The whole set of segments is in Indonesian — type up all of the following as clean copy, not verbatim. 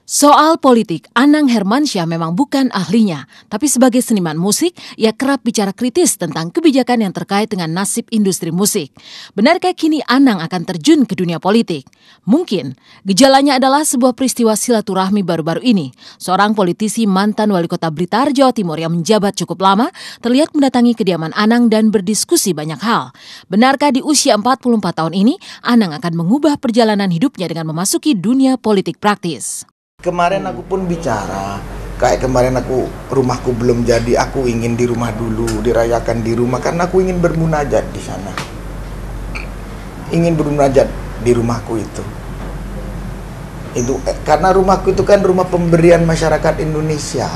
Soal politik, Anang Hermansyah memang bukan ahlinya, tapi sebagai seniman musik, ia kerap bicara kritis tentang kebijakan yang terkait dengan nasib industri musik. Benarkah kini Anang akan terjun ke dunia politik? Mungkin. Gejalanya adalah sebuah peristiwa silaturahmi baru-baru ini. Seorang politisi mantan wali kota Blitar, Jawa Timur yang menjabat cukup lama, terlihat mendatangi kediaman Anang dan berdiskusi banyak hal. Benarkah di usia 44 tahun ini, Anang akan mengubah perjalanan hidupnya dengan memasuki dunia politik praktis? Kemarin aku pun bicara, kayak kemarin rumahku belum jadi, aku ingin di rumah dulu, dirayakan di rumah karena aku ingin bermunajat di sana. Ingin bermunajat di rumahku itu. Karena rumahku itu kan rumah pemberian masyarakat Indonesia,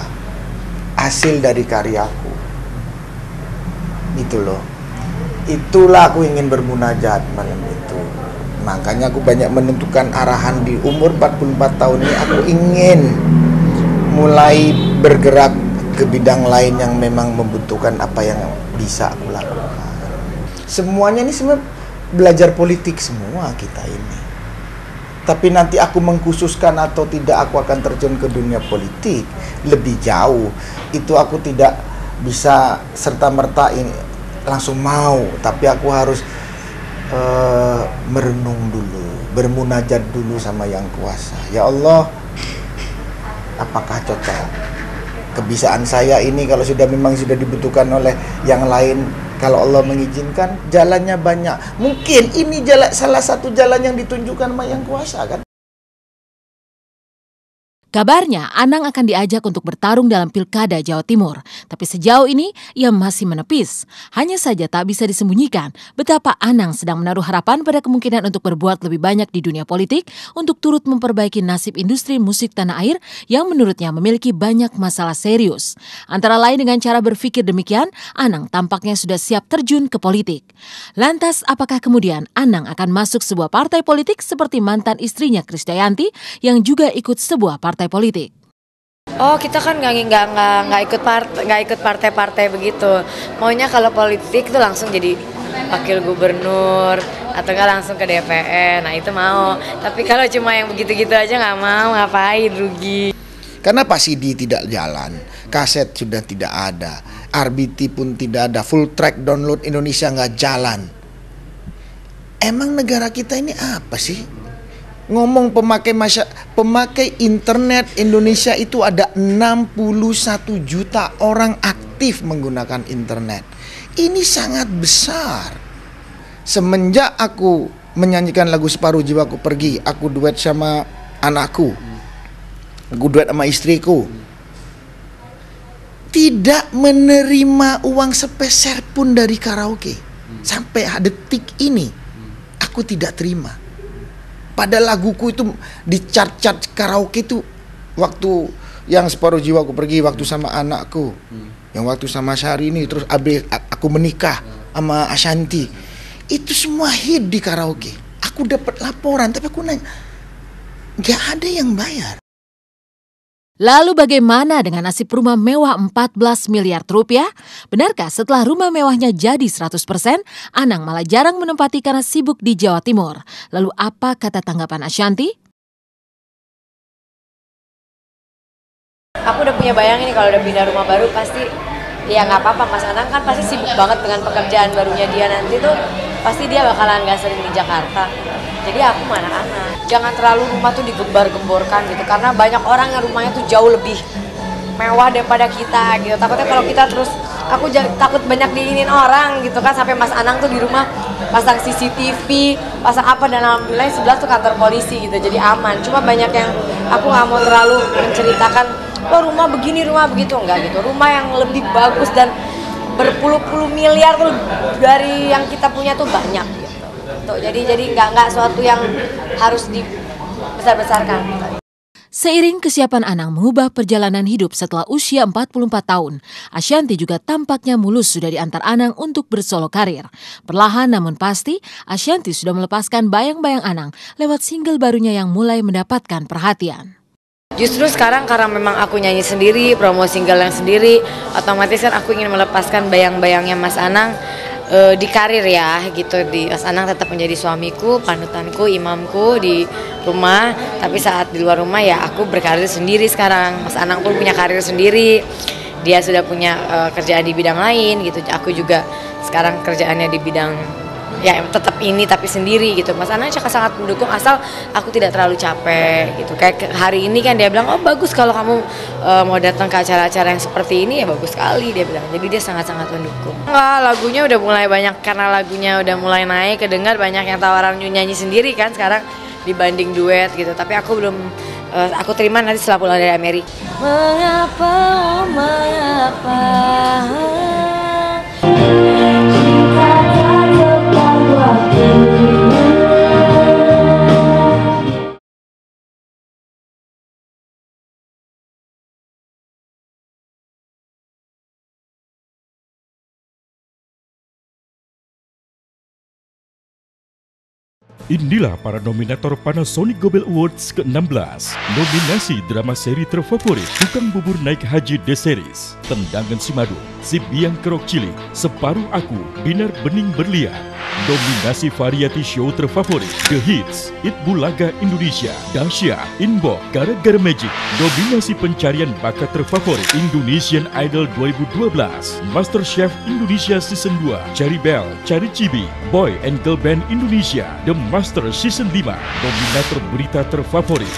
hasil dari karyaku. Itu loh. Itulah aku ingin bermunajat malam itu. Makanya aku banyak menentukan arahan di umur 44 tahun ini. Aku ingin mulai bergerak ke bidang lain yang memang membutuhkan apa yang bisa aku lakukan. Semuanya ini sebenarnya belajar politik semua kita ini. Tapi nanti aku mengkhususkan atau tidak aku akan terjun ke dunia politik lebih jauh. Itu aku tidak bisa serta-merta ini langsung mau. Tapi aku harus merenung dulu, bermunajat dulu sama Yang Kuasa. Ya Allah, apakah cocok kebiasaan saya ini kalau memang sudah dibutuhkan oleh yang lain, kalau Allah mengizinkan, jalannya banyak. Mungkin ini salah satu jalan yang ditunjukkan sama Yang Kuasa kan. Kabarnya, Anang akan diajak untuk bertarung dalam Pilkada Jawa Timur. Tapi sejauh ini, ia masih menepis. Hanya saja tak bisa disembunyikan betapa Anang sedang menaruh harapan pada kemungkinan untuk berbuat lebih banyak di dunia politik untuk turut memperbaiki nasib industri musik tanah air yang menurutnya memiliki banyak masalah serius. Antara lain dengan cara berpikir demikian, Anang tampaknya sudah siap terjun ke politik. Lantas, apakah kemudian Anang akan masuk sebuah partai politik seperti mantan istrinya Krisdayanti yang juga ikut sebuah partai politik? Oh, kita kan nggak ikut partai-partai begitu. Maunya kalau politik tuh langsung jadi wakil gubernur atau nggak langsung ke DPR. Nah itu mau. Tapi kalau cuma yang begitu-gitu aja nggak mau, ngapain, rugi. Karena Pak Sidi tidak jalan, kaset sudah tidak ada, RBT pun tidak ada, full track download Indonesia nggak jalan. Emang negara kita ini apa sih? Ngomong pemakai internet Indonesia itu ada 61 juta orang aktif menggunakan internet. Ini sangat besar. Semenjak aku menyanyikan lagu Separuh Jiwaku Pergi, aku duet sama anakku, aku duet sama istriku, tidak menerima uang sepeser pun dari karaoke. Sampai detik ini aku tidak terima. Pada laguku itu di chart-chart karaoke itu, waktu yang Separuh Jiwaku Pergi, waktu sama anakku, yang waktu sama Syahrini, terus abis aku menikah sama Ashanti, itu semua hit di karaoke. Aku dapat laporan, tapi aku nanya, gak ada yang bayar. Lalu bagaimana dengan nasib rumah mewah 14 miliar rupiah? Benarkah setelah rumah mewahnya jadi 100%, Anang malah jarang menempati karena sibuk di Jawa Timur? Lalu apa kata tanggapan Ashanti? Aku udah punya bayang ini kalau udah pindah rumah baru pasti, ya nggak apa-apa, Mas Anang kan pasti sibuk banget dengan pekerjaan barunya dia nanti tuh, pasti dia bakalan nggak sering di Jakarta. Jadi aku mana anak, jangan terlalu rumah tuh digembar-gemborkan gitu, karena banyak orang yang rumahnya tuh jauh lebih mewah daripada kita gitu. Takutnya kalau kita terus, aku takut banyak diinin orang gitu kan, sampai Mas Anang tuh di rumah pasang CCTV, pasang apa, dan alhamdulillah sebelah tuh kantor polisi gitu, jadi aman. Cuma banyak yang aku nggak mau terlalu menceritakan, oh rumah begini, rumah begitu, enggak gitu. Rumah yang lebih bagus dan berpuluh-puluh miliar tuh dari yang kita punya tuh banyak gitu. Jadi nggak suatu yang harus dibesar-besarkan. Seiring kesiapan Anang mengubah perjalanan hidup setelah usia 44 tahun, Ashanti juga tampaknya mulus sudah diantar Anang untuk bersolo karir. Perlahan namun pasti, Ashanti sudah melepaskan bayang-bayang Anang lewat single barunya yang mulai mendapatkan perhatian. Justru sekarang karena memang aku nyanyi sendiri, promo single yang sendiri, otomatis kan aku ingin melepaskan bayang-bayangnya Mas Anang di karir ya gitu. Mas Anang tetap menjadi suamiku, panutanku, imamku di rumah, tapi saat di luar rumah ya aku berkarir sendiri sekarang. Mas Anang pun punya karir sendiri, dia sudah punya kerjaan di bidang lain gitu. Aku juga sekarang kerjaannya di bidang ya tetap ini tapi sendiri gitu. Mas Anang sangat mendukung asal aku tidak terlalu capek gitu. Kayak hari ini kan dia bilang, oh bagus kalau kamu mau datang ke acara-acara yang seperti ini, ya bagus sekali dia bilang. Jadi dia sangat-sangat mendukung. Enggak, lagunya udah mulai banyak, karena lagunya udah mulai naik, kedengar banyak yang tawaran nyanyi sendiri kan sekarang dibanding duet gitu. Tapi aku belum, aku terima nanti setelah pulang dari Amerika. Mengapa, oh mengapa Inilah para nominator Panasonic Gobel Awards ke-16. Nominasi drama seri terfavorit Tukang Bubur Naik Haji The Series, Tendangan Simadu, Si Biang Kerok Cilik, Separuh Aku, Binar Bening Berlian. Nominasi variety show terfavorit The Hits, It Bulaga Indonesia, Dahsyat, Inbox, Gara-Gara Magic. Nominasi pencarian bakat terfavorit Indonesian Idol 2012, Master Chef Indonesia Season 2, Cari Bell, Cari Cibi, Boy and Girl Band Indonesia, The Master Season 5. Nominator berita terfavorit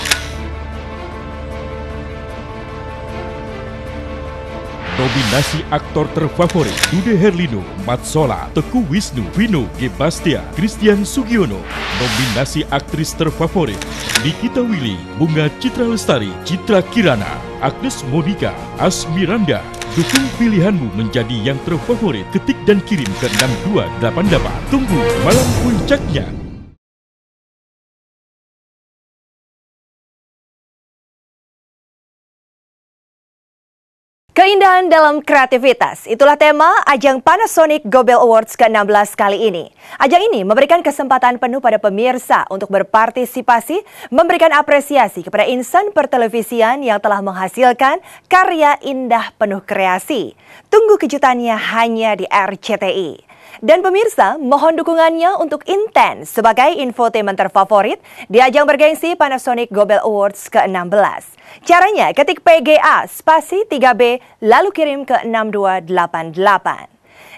nominasi aktor terfavorit Dude Herlino, Mat Sola, Teguh Wisnu, Vino G. Bastia, Christian Sugiono. Nominasi aktris terfavorit Nikita Willy, Bunga Citra Lestari, Citra Kirana, Agnes Monica, Asmiranda. Dukung pilihanmu menjadi yang terfavorit. Ketik dan kirim ke 6288. Tunggu malam puncaknya. Keindahan dalam kreativitas, itulah tema ajang Panasonic Gobel Awards ke-16 kali ini. Ajang ini memberikan kesempatan penuh pada pemirsa untuk berpartisipasi, memberikan apresiasi kepada insan pertelevisian yang telah menghasilkan karya indah penuh kreasi. Tunggu kejutannya hanya di RCTI. Dan pemirsa, mohon dukungannya untuk Intens sebagai infotainment terfavorit di ajang bergengsi Panasonic Gobel Awards ke-16. Caranya, ketik PGA spasi 3B lalu kirim ke 6288.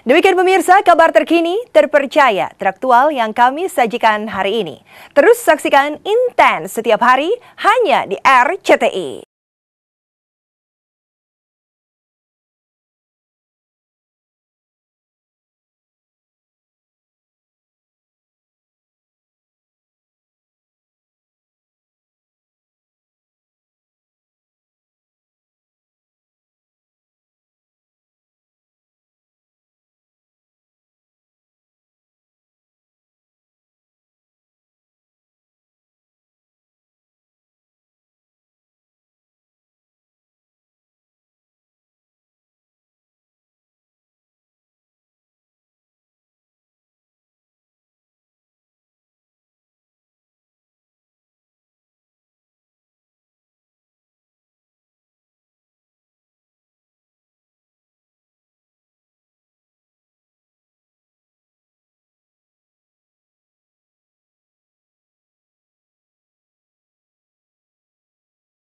Demikian pemirsa, kabar terkini, terpercaya, teraktual yang kami sajikan hari ini. Terus saksikan Intens setiap hari hanya di RCTI.